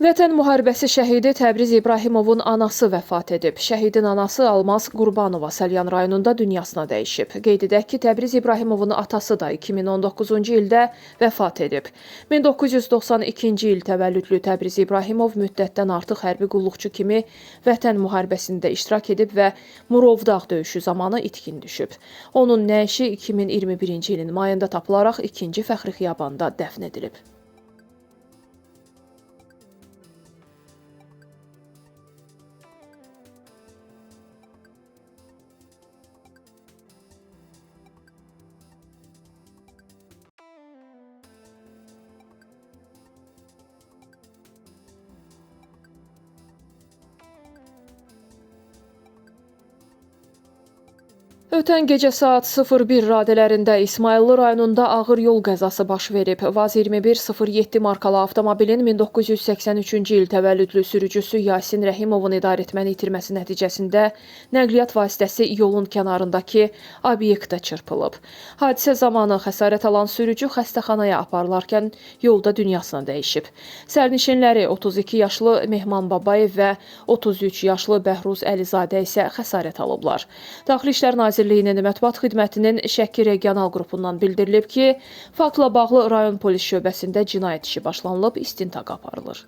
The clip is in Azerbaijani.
Vətən müharibəsi şəhidi Təbriz İbrahimovun anası vəfat edib. Şəhidin anası Almaz Qurbanova Salyan rayonunda dünyasına dəyişib. Qeyd edək ki, Təbriz İbrahimovun atası da 2019-cu ildə vəfat edib. 1992-ci il təvəllüdlü Təbriz İbrahimov müddətdən artıq hərbi qulluqçu kimi Vətən müharibəsində iştirak edib və Murovdağ döyüşü zamanı itkin düşüb. Onun nəşi 2021-ci ilin mayında tapılaraq 2-ci Fəxri Xiyabanda dəfn edilib. Ötən gecə saat 01 radələrində İsmayıllı rayonunda ağır yol qəzası baş verib. Vaz 2107 markalı avtomobilin 1983-cü il təvəllüdlü sürücüsü Yasin Rəhimovun idarəetməni itirməsi nəticəsində nəqliyyat vasitəsi yolun kənarındakı obyektə çırpılıb. Hadisə zamanı xəsarət alan sürücü xəstəxanaya aparılarkən yolda dünyasını dəyişib. Sərnişinləri 32 yaşlı Mehman Babayev və 33 yaşlı Bəhruz Əlizadə isə xəsarət alıblar. Daxili İşlər Nazirliyinin mətbuat xidmətinin Şəki regional qrupundan bildirilib ki, faktla bağlı rayon polis şöbəsində cinayət işi başlanılıb, istintaq aparılır.